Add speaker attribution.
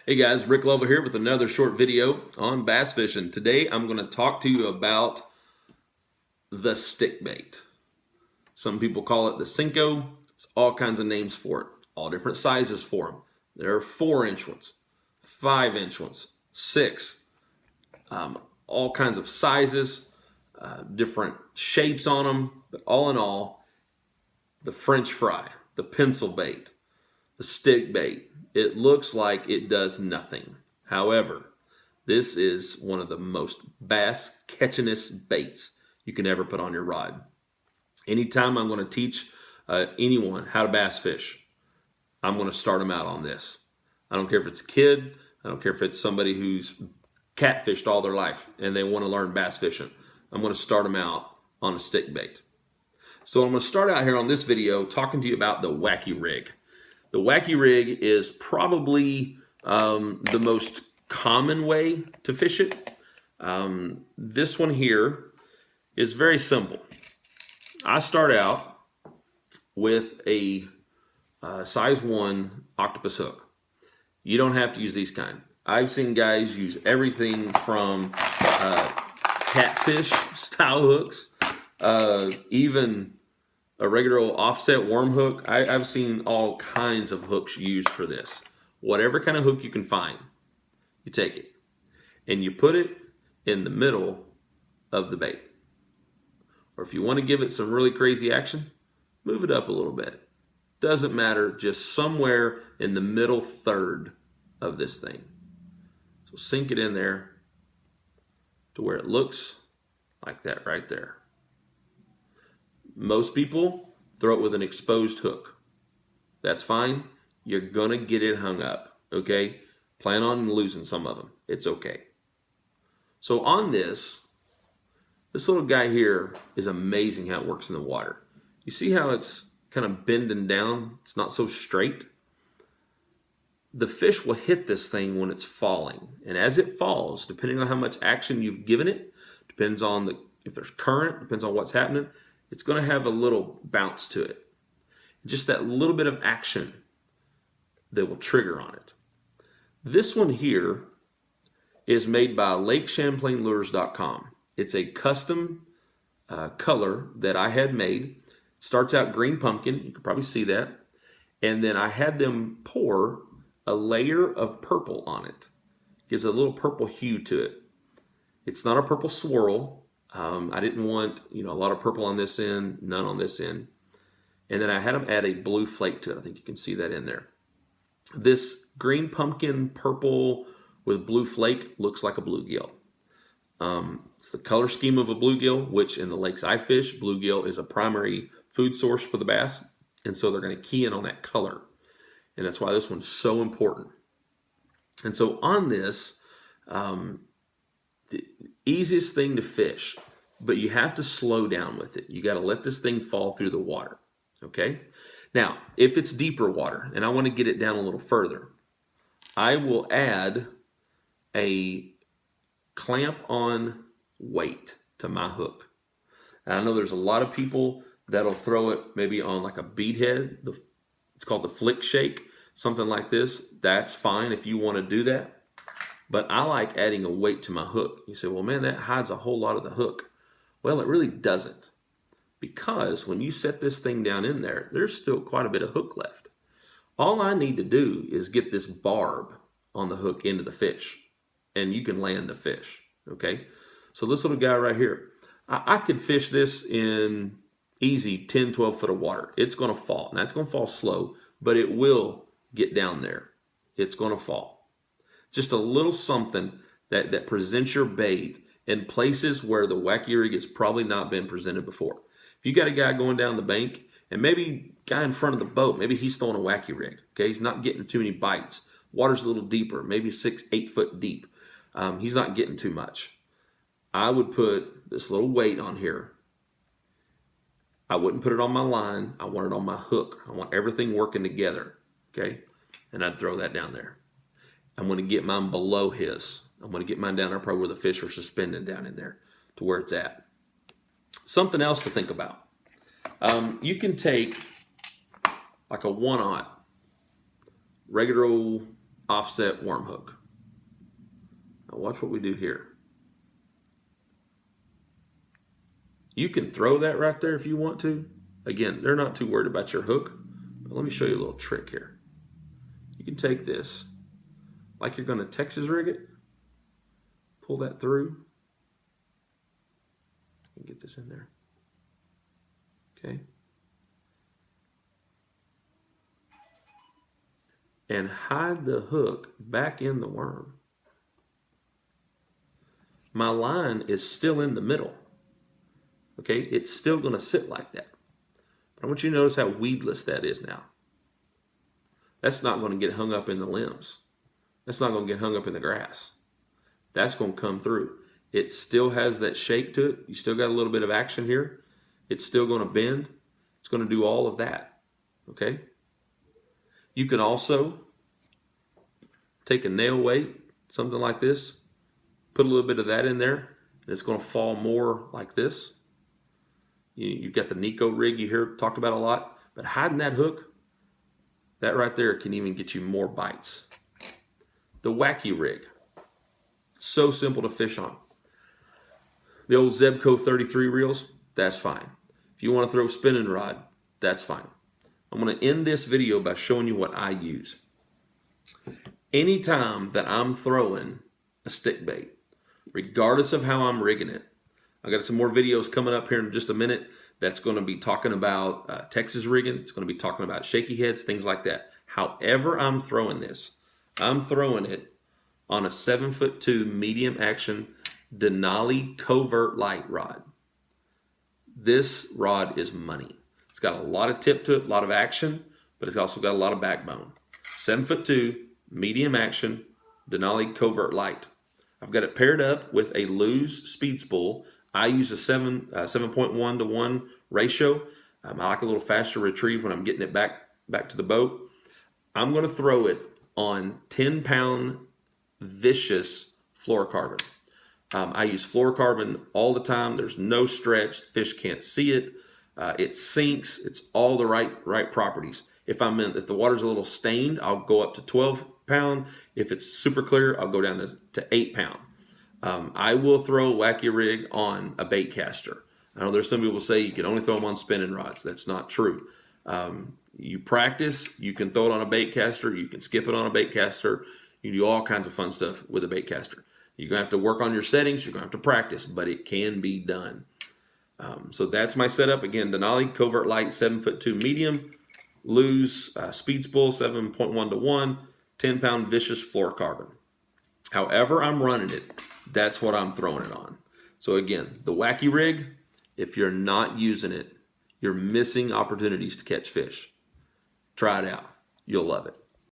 Speaker 1: Hey guys, Rick Lovall here with another short video on bass fishing. Today I'm going to talk to you about the stick bait. Some people call it the Cinco. There's all kinds of names for it, all different sizes for them. There are 4-inch ones, 5-inch ones, 6, all kinds of sizes, different shapes on them, but all in all, the French fry, the pencil bait, the stick bait. It looks like it does nothing. However, this is one of the most bass catchingest baits you can ever put on your rod. Anytime I'm going to teach anyone how to bass fish, I'm going to start them out on this. I don't care if it's a kid. I don't care if it's somebody who's catfished all their life and they want to learn bass fishing. I'm going to start them out on a stick bait. So I'm going to start out here on this video talking to you about the Wacky Rig. The Wacky Rig is probably the most common way to fish it. This one here is very simple. I start out with a size 1 octopus hook. You don't have to use these kind. I've seen guys use everything from catfish style hooks, even a regular old offset worm hook. I've seen all kinds of hooks used for this. Whatever kind of hook you can find, you take it and you put it in the middle of the bait. Or if you want to give it some really crazy action, move it up a little bit. Doesn't matter, just somewhere in the middle third of this thing. So sink it in there to where it looks like that right there. Most people throw it with an exposed hook. That's fine. You're going to get it hung up, okay? Plan on losing some of them. It's okay. So on this little guy here is amazing how it works in the water. You see how it's kind of bending down? It's not so straight. The fish will hit this thing when it's falling. And as it falls, depending on how much action you've given it, depends on if there's current, depends on what's happening, it's going to have a little bounce to it. Just that little bit of action that will trigger on it. This one here is made by LakeChamplainLures.com. It's a custom color that I had made. It starts out green pumpkin. You can probably see that. And then I had them pour a layer of purple on it. Gives a little purple hue to it. It's not a purple swirl. I didn't want, a lot of purple on this end, none on this end. And then I had them add a blue flake to it. I think you can see that in there. This green pumpkin purple with blue flake looks like a bluegill. It's the color scheme of a bluegill, which in the lakes I fish, bluegill is a primary food source for the bass. And so they're going to key in on that color. And that's why this one's so important. And so on this, the easiest thing to fish, but you have to slow down with it. You got to let this thing fall through the water, okay? Now, if it's deeper water and I want to get it down a little further, I will add a clamp-on weight to my hook. And I know there's a lot of people that'll throw it maybe on like a bead head. It's called the flick shake, something like this. That's fine if you want to do that. But I like adding a weight to my hook. You say, well, man, that hides a whole lot of the hook. Well, it really doesn't. Because when you set this thing down in there, there's still quite a bit of hook left. All I need to do is get this barb on the hook into the fish. And you can land the fish, okay? So this little guy right here, I could fish this in easy 10, 12 foot of water. It's going to fall. Now, it's going to fall slow, but it will get down there. It's going to fall. Just a little something that presents your bait in places where the Wacky Rig has probably not been presented before. If you got a guy going down the bank, and maybe guy in front of the boat, maybe he's throwing a Wacky Rig, okay? He's not getting too many bites. Water's a little deeper, maybe 6, 8 foot deep. He's not getting too much. I would put this little weight on here. I wouldn't put it on my line. I want it on my hook. I want everything working together, okay? And I'd throw that down there. I'm going to get mine below his. I'm going to get mine down there probably where the fish are suspended down in there to where it's at. Something else to think about. You can take like a 1/0 regular old offset worm hook. Now watch what we do here. You can throw that right there if you want to. Again, they're not too worried about your hook, but let me show you a little trick here. You can take this, like you're going to Texas rig it, pull that through, and get this in there. Okay. And hide the hook back in the worm. My line is still in the middle. Okay, it's still going to sit like that. But I want you to notice how weedless that is now. That's not going to get hung up in the limbs. That's not going to get hung up in the grass. That's going to come through. It still has that shape to it. You still got a little bit of action here. It's still going to bend. It's going to do all of that. Okay? You can also take a nail weight, something like this, put a little bit of that in there, and it's going to fall more like this. You've got the Nico rig you hear talked about a lot, but hiding that hook, that right there can even get you more bites. The Wacky Rig, so simple to fish on. The old Zebco 33 reels, that's fine. If you want to throw spinning rod, that's fine. I'm going to end this video by showing you what I use. Anytime that I'm throwing a stick bait, regardless of how I'm rigging it, I got some more videos coming up here in just a minute that's going to be talking about Texas rigging. It's going to be talking about shaky heads, things like that. However I'm throwing this, I'm throwing it on a 7'2" medium action Denali Kovert Lite rod. This rod is money. It's got a lot of tip to it, a lot of action, but it's also got a lot of backbone. 7'2", medium action Denali Kovert Lite. I've got it paired up with a loose speed spool. I use a 7.1 to 1 ratio. I like a little faster retrieve when I'm getting it back to the boat. I'm going to throw it on 10-pound vicious fluorocarbon. I use fluorocarbon all the time. There's no stretch. The fish can't see it. It sinks. It's all the right properties. If the water's a little stained, I'll go up to 12-pound. If it's super clear, I'll go down to 8-pound. I will throw Wacky Rig on a bait caster. I know there's some people say you can only throw them on spinning rods. That's not true. You practice, you can throw it on a bait caster, you can skip it on a bait caster, you can do all kinds of fun stuff with a bait caster. You're going to have to work on your settings, you're going to have to practice, but it can be done. So that's my setup. Again, Denali Kovert Lite 7'2" medium, loose speed spool 7.1 to 1, 10-pound vicious fluorocarbon. However I'm running it, that's what I'm throwing it on. So again, the Wacky Rig, if you're not using it, you're missing opportunities to catch fish. Try it out. You'll love it.